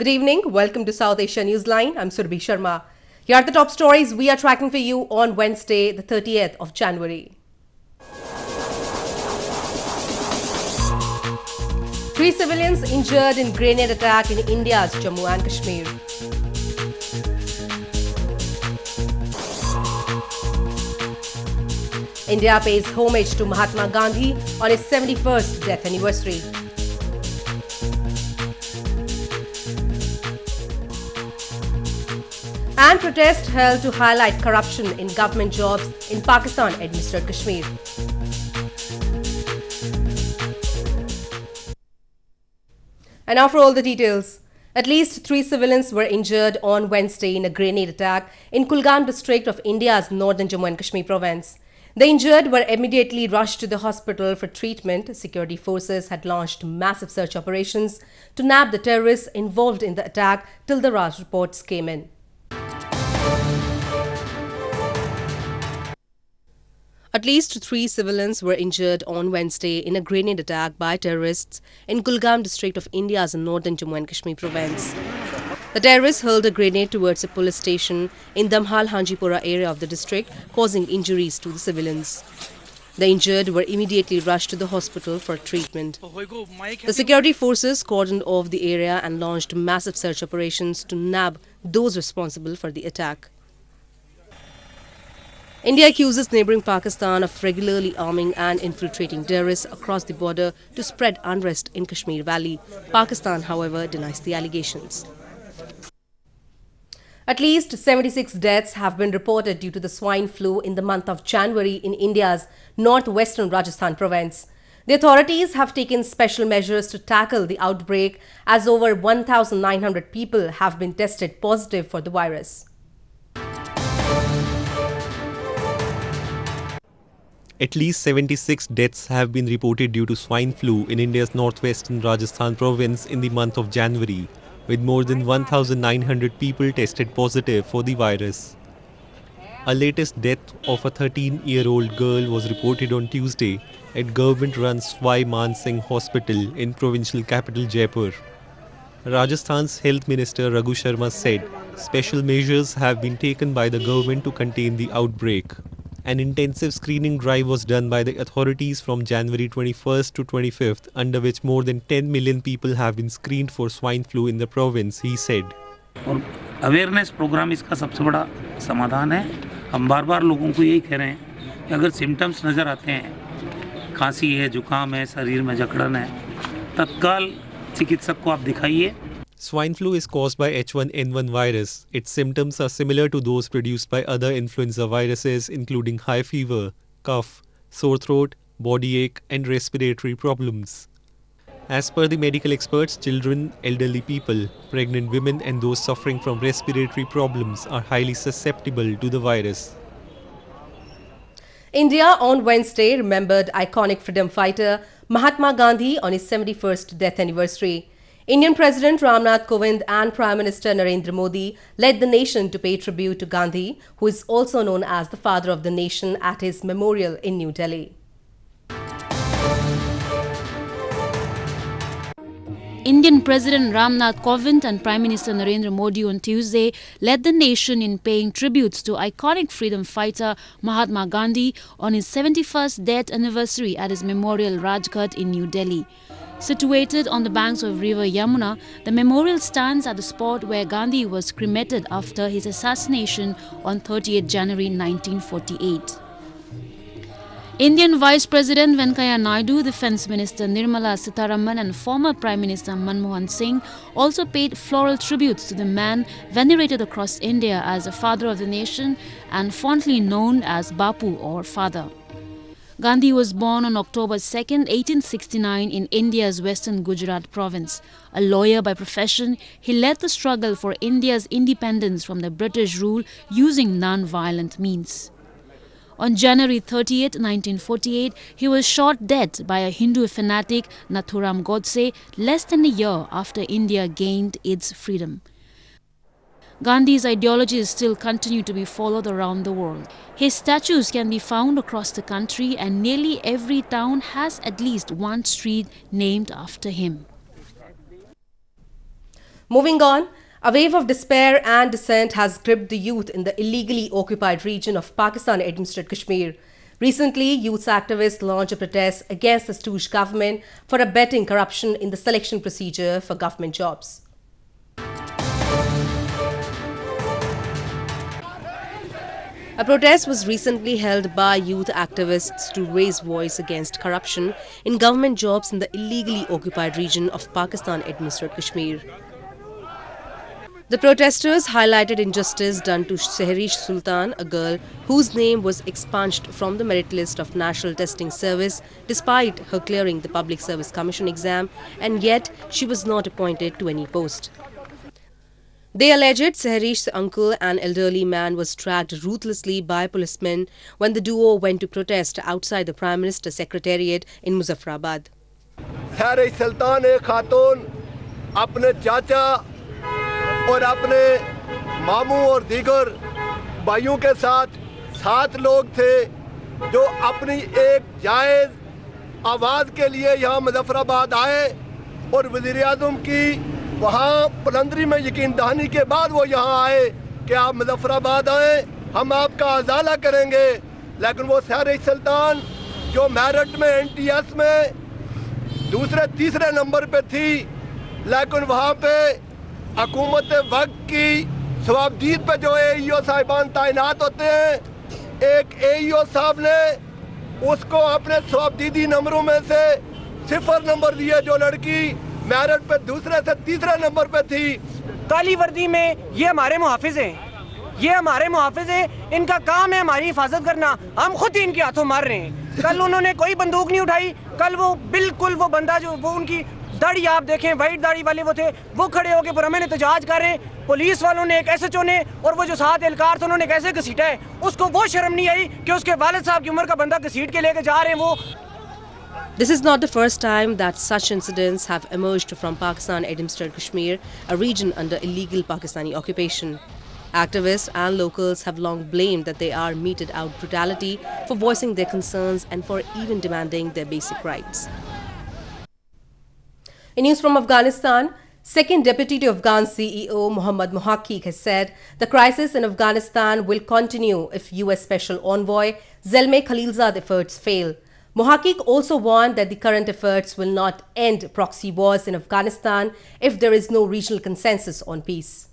Good evening. Welcome to South Asia Newsline. I'm Surbhi Sharma. Here are the top stories we are tracking for you on Wednesday, the 30th of January. 3 civilians injured in grenade attack in India's Jammu and Kashmir. India pays homage to Mahatma Gandhi on his 71st death anniversary. And protest held to highlight corruption in government jobs in Pakistan-administered Kashmir. And now for all the details. At least 3 civilians were injured on Wednesday in a grenade attack in Kulgam district of India's northern Jammu and Kashmir province. The injured were immediately rushed to the hospital for treatment. Security forces had launched massive search operations to nab the terrorists involved in the attack till the last reports came in. At least 3 civilians were injured on Wednesday in a grenade attack by terrorists in Kulgam district of India's northern Jammu and Kashmir province. The terrorists hurled a grenade towards a police station in Damhal Hanjipura area of the district, causing injuries to the civilians. The injured were immediately rushed to the hospital for treatment. The security forces cordoned off the area and launched massive search operations to nab those responsible for the attack. India accuses neighbouring Pakistan of regularly arming and infiltrating terrorists across the border to spread unrest in Kashmir Valley. Pakistan, however, denies the allegations. At least 76 deaths have been reported due to the swine flu in the month of January in India's northwestern Rajasthan province. The authorities have taken special measures to tackle the outbreak as over 1,900 people have been tested positive for the virus. At least 76 deaths have been reported due to swine flu in India's northwestern Rajasthan province in the month of January, with more than 1,900 people tested positive for the virus. A latest death of a 13-year-old girl was reported on Tuesday at government-run Swai Man Singh Hospital in provincial capital Jaipur. Rajasthan's Health Minister Raghu Sharma said special measures have been taken by the government to contain the outbreak. An intensive screening drive was done by the authorities from January 21st to 25th, under which more than 10 million people have been screened for swine flu in the province, he said. और awareness programme इसका सबसे बड़ा समाधान है. हम बार-बार लोगों को यही कह रहे हैं कि अगर सिम्टम्स नज़र आते हैं, खांसी है, जुकाम है, शरीर में जकड़न है, तत्काल चिकित्सक को आप दिखाइए. Swine flu is caused by H1N1 virus. Its symptoms are similar to those produced by other influenza viruses, including high fever, cough, sore throat, body ache, and respiratory problems. As per the medical experts, children, elderly people, pregnant women, and those suffering from respiratory problems are highly susceptible to the virus. India on Wednesday remembered iconic freedom fighter Mahatma Gandhi on his 71st death anniversary. Indian President Ramnath Kovind and Prime Minister Narendra Modi led the nation to pay tribute to Gandhi, who is also known as the father of the nation, at his memorial in New Delhi. Indian President Ramnath Kovind and Prime Minister Narendra Modi on Tuesday led the nation in paying tributes to iconic freedom fighter Mahatma Gandhi on his 71st death anniversary at his memorial Rajghat in New Delhi. Situated on the banks of river Yamuna, the memorial stands at the spot where Gandhi was cremated after his assassination on 30th January 1948. Indian Vice President Venkaiah Naidu, Defence Minister Nirmala Sitharaman and former Prime Minister Manmohan Singh also paid floral tributes to the man venerated across India as the father of the nation and fondly known as Bapu or Father. Gandhi was born on October 2, 1869 in India's western Gujarat province. A lawyer by profession, he led the struggle for India's independence from the British rule using non-violent means. On January 30, 1948, he was shot dead by a Hindu fanatic, Nathuram Godse, less than a year after India gained its freedom. Gandhi's ideologies still continue to be followed around the world. His statues can be found across the country, and nearly every town has at least one street named after him. Moving on, a wave of despair and dissent has gripped the youth in the illegally occupied region of Pakistan-administered Kashmir. Recently, youth activists launched a protest against the stooge government for abetting corruption in the selection procedure for government jobs. A protest was recently held by youth activists to raise voice against corruption in government jobs in the illegally occupied region of Pakistan-administered Kashmir. The protesters highlighted injustice done to Sehrish Sultan, a girl whose name was expunged from the merit list of National Testing Service despite her clearing the Public Service Commission exam, and yet she was not appointed to any post. They alleged Sehrish's uncle, an elderly man, was tracked ruthlessly by policemen when the duo went to protest outside the Prime Minister's Secretariat in Muzaffarabad. Sehrish Sultan एक खातून अपने चाचा और अपने मामू और दीगर भाइयों के साथ 7 लोग थे जो अपनी एक जायज़ आवाज़ के लिए यहाँ मुजफ्फराबाद आए और वज़ीर-ए-आज़म की वहाँ बुलंदरी में यकीन दहानी के बाद वो यहाँ आए कि आप मुजफ्फराबाद आए, हम आपका अज़ाला करेंगे। लेकिन वो सहरिश सुल्तान जो मेरिट में NTS में दूसरे तीसरे नंबर पे थी, लेकिन वहाँ पे हुकूमत वक्त की सवाबदीद पे जो AEO साहिबान तैनात होते हैं, एक AEO साहब ने उसको अपने सवाबदीदी नंबरों में से 0 नंबर दिए। जो लड़की मेरिट पे दूसरे से तीसरे नंबर पे थी। काली वर्दी में ये हमारे मुहाफिज हैं, ये हमारे मुहाफिज हैं, इनका काम है हमारी हिफाजत करना, हम खुद ही इनके हाथों मार रहे हैं। कल उन्होंने कोई बंदूक नहीं उठाई, कल वो बिल्कुल वो बंदा जो वो उनकी दाढ़ी आप देखें, वाइट दाढ़ी वाले वो थे, वो खड़े होकर पुरअमन एहतजाज कर रहे हैं। पुलिस वालों ने, एक SHO ने और वो जो 7 एहलकार थे उन्होंने कैसे घसीटा है, उसको वो शर्म नहीं आई कि उसके वालिद साहब की उम्र का बंदा घसीट के लेके जा रहे हैं वो। This is not the first time that such incidents have emerged from Pakistan-administered Kashmir, a region under illegal Pakistani occupation. Activists and locals have long blamed that they are meted out brutality for voicing their concerns and for even demanding their basic rights. In news from Afghanistan, Second Deputy to Afghan CEO Mohammad Mohaqiq has said the crisis in Afghanistan will continue if US Special Envoy Zalmay Khalilzad efforts fail. Mohaqiq also warned that the current efforts will not end proxy wars in Afghanistan if there is no regional consensus on peace.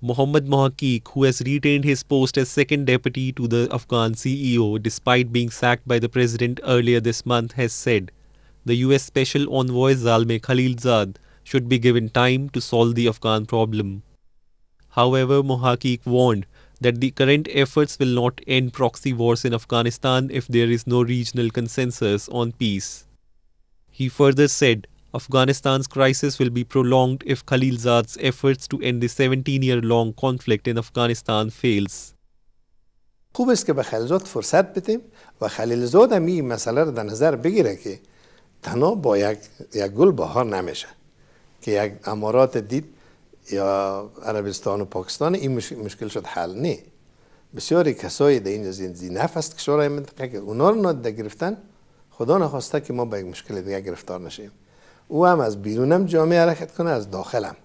Mohammad Mohaqiq, who has retained his post as second deputy to the Afghan CEO despite being sacked by the president earlier this month, has said the US Special Envoy Zalmay Khalilzad should be given time to solve the Afghan problem. However, Mohaqiq warned that the current efforts will not end proxy wars in Afghanistan if there is no regional consensus on peace. He further said Afghanistan's crisis will be prolonged if Khalilzad's efforts to end the 17-year-long conflict in Afghanistan fails. خوب است که به خلیلزاد فرصت بدیم و خلیلزاد هم این مسئله رو در نظر بگیره که تنها با یک گل بهار نمیشه که یک امارات دید یا عربستان و پاکستان این مشکل شد حل نه. بسیاری کسایی در این زینف است کشورهای منطقه که اونا رو نادیده گرفتن، خدا نخواسته که ما به یک مشکل دیگه گرفتار نشیم. او هم از بیرونم جامعه حرکت کنه، از داخلم.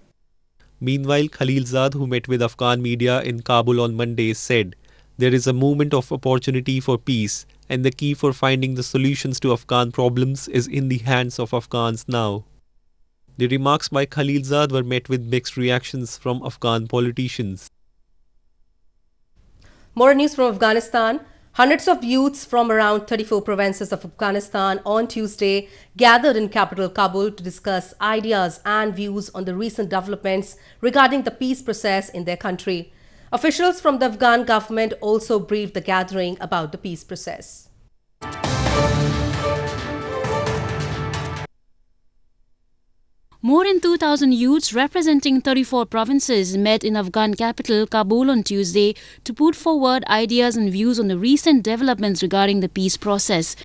Meanwhile, Khalilzad, who met with Afghan media in Kabul on Monday, said there is a moment of opportunity for peace and the key for finding the solutions to Afghan problems is in the hands of Afghans now. The remarks by Khalilzad were met with mixed reactions from Afghan politicians. More news from Afghanistan. Hundreds of youths from around 34 provinces of Afghanistan on Tuesday gathered in capital Kabul to discuss ideas and views on the recent developments regarding the peace process in their country. Officials from the Afghan government also briefed the gathering about the peace process. More than 2,000 youths representing 34 provinces met in Afghan capital Kabul on Tuesday to put forward ideas and views on the recent developments regarding the peace process.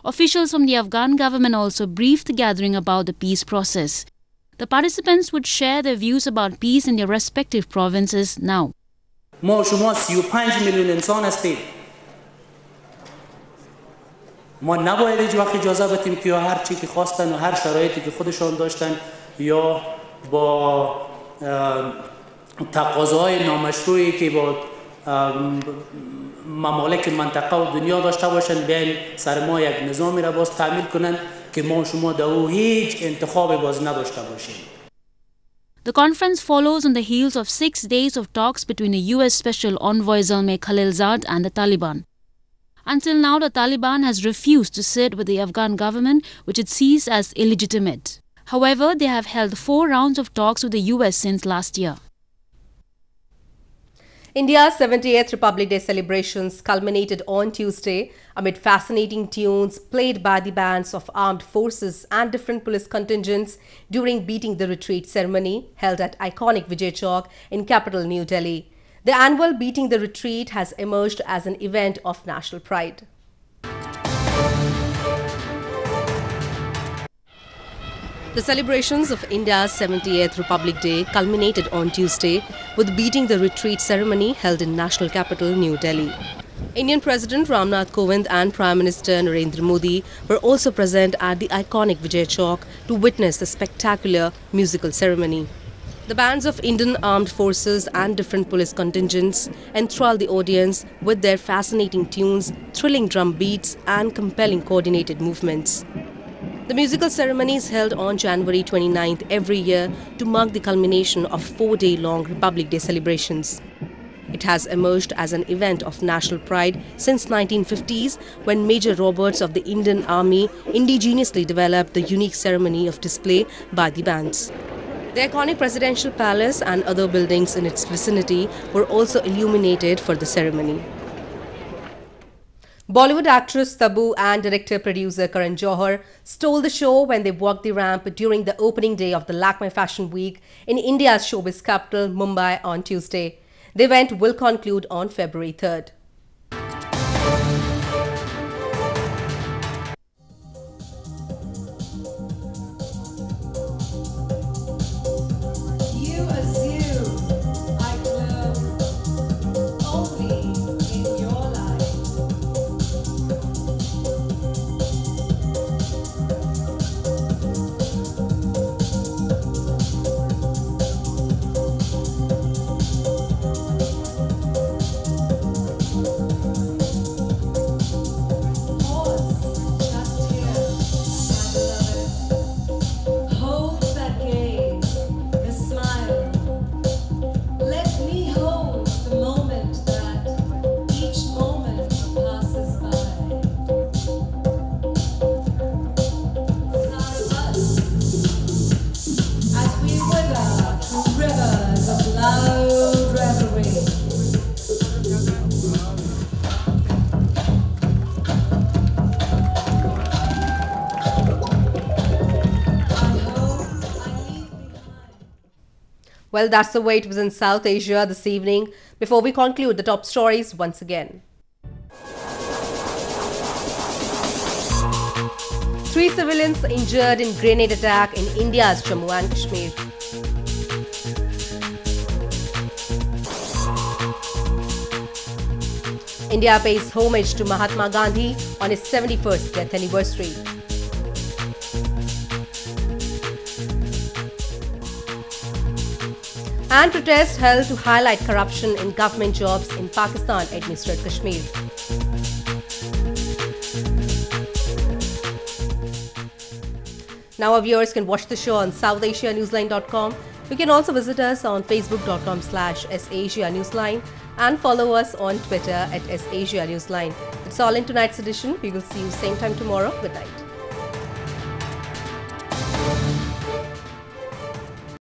Officials from the Afghan government also briefed the gathering about the peace process. The participants would share their views about peace in their respective provinces now. ما شما 35 میلیون انسان هستید. ما نباید هیچ وقت اجازه بدیم که هر چی که خواستن و هر شرایطی که خودشان داشتن یا با تقاضاهای نامشروعی که با ممالک منطقه و دنیا داشته باشن بیاین سر ما یک نظامی را باز تعمیل کنن که ما شما در او هیچ انتخابی باز نداشته باشیم. The conference follows on the heels of 6 days of talks between the US Special Envoy Zalmay Khalilzad and the Taliban. Until now, the Taliban has refused to sit with the Afghan government, which it sees as illegitimate. However, they have held 4 rounds of talks with the US since last year. India's 78th Republic Day celebrations culminated on Tuesday amid fascinating tunes played by the bands of armed forces and different police contingents during Beating the Retreat ceremony held at iconic Vijay Chowk in capital New Delhi. The annual Beating the Retreat has emerged as an event of national pride. The celebrations of India's 78th Republic Day culminated on Tuesday with Beating the Retreat ceremony held in national capital New Delhi. Indian President Ramnath Kovind and Prime Minister Narendra Modi were also present at the iconic Vijay Chowk to witness the spectacular musical ceremony. The bands of Indian armed forces and different police contingents enthralled the audience with their fascinating tunes, thrilling drum beats and compelling coordinated movements. The musical ceremony is held on January 29th every year to mark the culmination of 4-day-long Republic Day celebrations. It has emerged as an event of national pride since 1950s when Major Roberts of the Indian Army indigenously developed the unique ceremony of display by the bands. The iconic presidential palace and other buildings in its vicinity were also illuminated for the ceremony. Bollywood actress Sabu and director-producer Karan Johar stole the show when they walked the ramp during the opening day of the Lakme Fashion Week in India's showbiz capital, Mumbai, on Tuesday. The event will conclude on February 3rd. Well, that's the way it was in South Asia this evening. Before we conclude, the top stories once again. 3 civilians injured in grenade attack in India's Jammu and Kashmir. India pays homage to Mahatma Gandhi on his 71st death anniversary. And protest held to highlight corruption in government jobs in Pakistan-administered Kashmir. Now our viewers can watch the show on SouthAsiaNewsline.com. You can also visit us on Facebook.com/SAsiaNewsline and follow us on Twitter @SAsiaNewsline. That's all in tonight's edition. We will see you same time tomorrow. Good night.